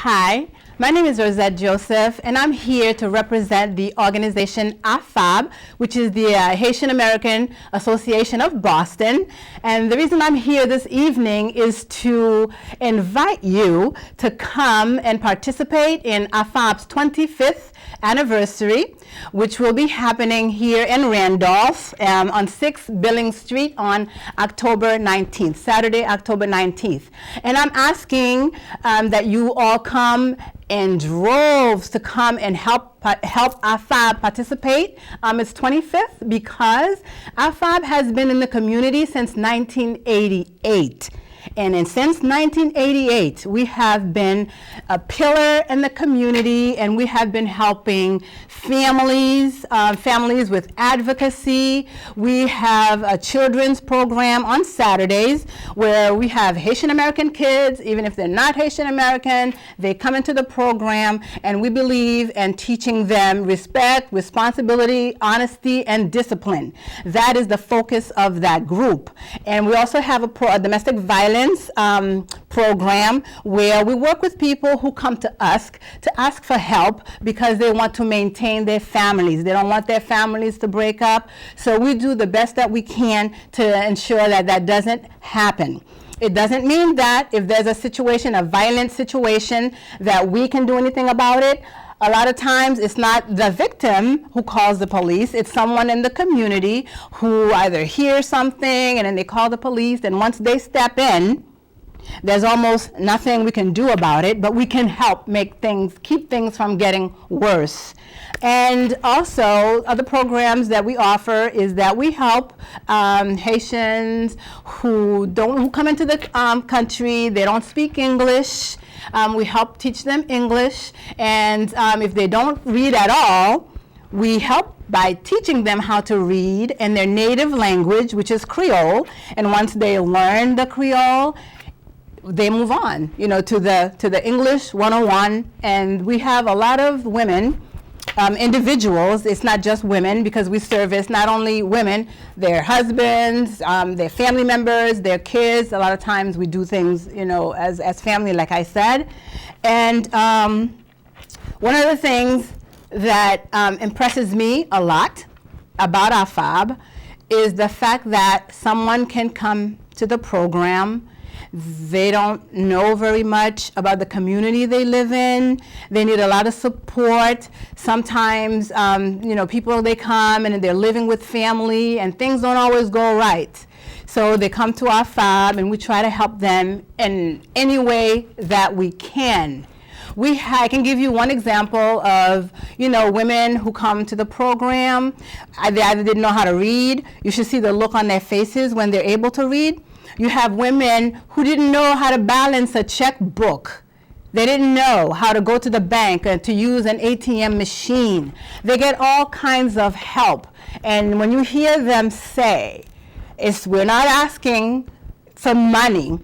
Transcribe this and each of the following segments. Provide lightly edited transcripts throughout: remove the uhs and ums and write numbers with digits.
Hi, my name is Rosette Joseph, and I'm here to represent the organization AFAB, which is the Haitian American Association of Boston. And the reason I'm here this evening is to invite you to come and participate in AFAB's 25th anniversary, which will be happening here in Randolph on 6 Billings Street on October 19th, Saturday, October 19th. And I'm asking that you all come in droves to come and help AFAB participate. It's 25th because AFAB has been in the community since 1988. And since 1988, we have been a pillar in the community, and we have been helping families with advocacy. We have a children's program on Saturdays where we have Haitian American kids. Even if they're not Haitian American, they come into the program, and we believe in teaching them respect, responsibility, honesty, and discipline. That is the focus of that group. And we also have a domestic violence program where we work with people who come to us to ask for help because they want to maintain their families. They don't want their families to break up. So we do the best that we can to ensure that that doesn't happen. It doesn't mean that if there's a situation, a violent situation, that we can do anything about it. A lot of times it's not the victim who calls the police, it's someone in the community who either hears something and then they call the police, and once they step in, there's almost nothing we can do about it, but we can help keep things from getting worse. And also, other programs that we offer is that we help Haitians who come into the country, they don't speak English. We help teach them English, and if they don't read at all, we help by teaching them how to read in their native language, which is Creole. And once they learn the Creole, they move on, to the English 101. And we have a lot of women, individuals. It's not just women, because we service not only women, their husbands, their family members, their kids. A lot of times we do things, as family, like I said. And one of the things that impresses me a lot about AFAB is the fact that someone can come to the program. They don't know very much about the community they live in. They need a lot of support. Sometimes, people, they come and they're living with family and things don't always go right. So they come to AFAB and we try to help them in any way that we can. I can give you one example of, women who come to the program. They either didn't know how to read. You should see the look on their faces when they're able to read. You have women who didn't know how to balance a checkbook. They didn't know how to go to the bank and to use an ATM machine. They get all kinds of help. And when you hear them say, we're not asking for money.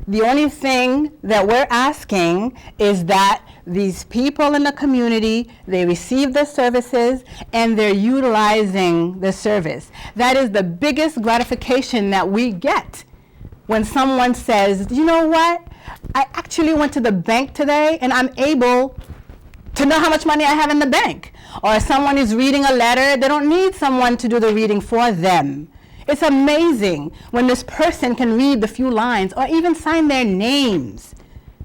The only thing that we're asking is that these people in the community, they receive the services and they're utilizing the service. That is the biggest gratification that we get. When someone says, you know what, I actually went to the bank today and I'm able to know how much money I have in the bank. Or someone is reading a letter, they don't need someone to do the reading for them. It's amazing when this person can read the few lines or even sign their names.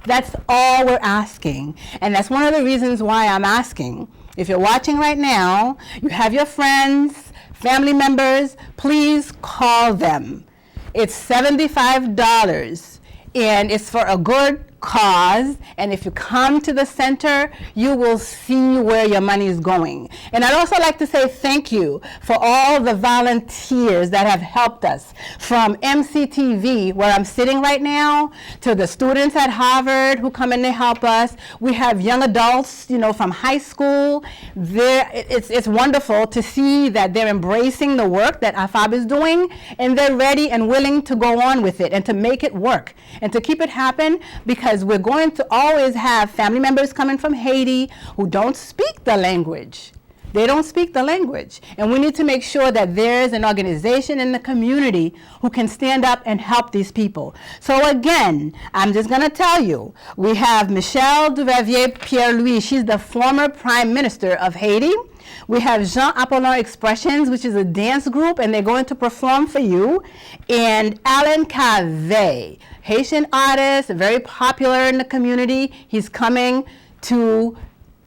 That's all we're asking. And that's one of the reasons why I'm asking. If you're watching right now, you have your friends, family members, please call them. It's $75, and it's for a good cause. And if you come to the center, you will see where your money is going. And I'd also like to say thank you for all the volunteers that have helped us, from MCTV, where I'm sitting right now, to the students at Harvard who come in to help us. We have young adults, from high school. It's wonderful to see that they're embracing the work that AFAB is doing, and they're ready and willing to go on with it and to make it work and to keep it happen, because we're going to always have family members coming from Haiti who don't speak the language. They don't speak the language. And we need to make sure that there's an organization in the community who can stand up and help these people. So again, I'm just going to tell you, we have Michelle Duvalier Pierre-Louis. She's the former Prime Minister of Haiti. We have Jean Apollon Expressions, which is a dance group, and they're going to perform for you. And Alan Cave, Haitian artist, very popular in the community. He's coming to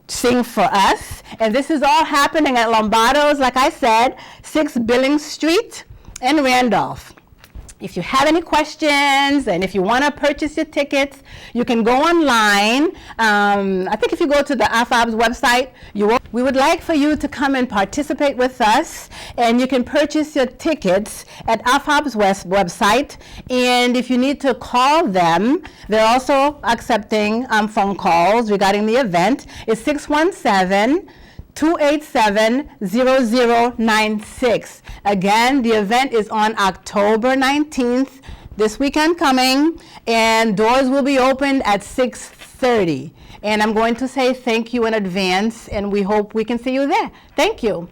sing for us. And this is all happening at Lombardo's, like I said, 6 Billings Street in Randolph. If you have any questions and if you want to purchase your tickets, you can go online. I think if you go to the AFAB's website, we would like for you to come and participate with us, and you can purchase your tickets at AFAB's website. And if you need to call them, they're also accepting phone calls regarding the event. It's 617-287-0096. Again, the event is on October 19th, this weekend coming, and doors will be opened at 6:30. And I'm going to say thank you in advance, and we hope we can see you there. Thank you.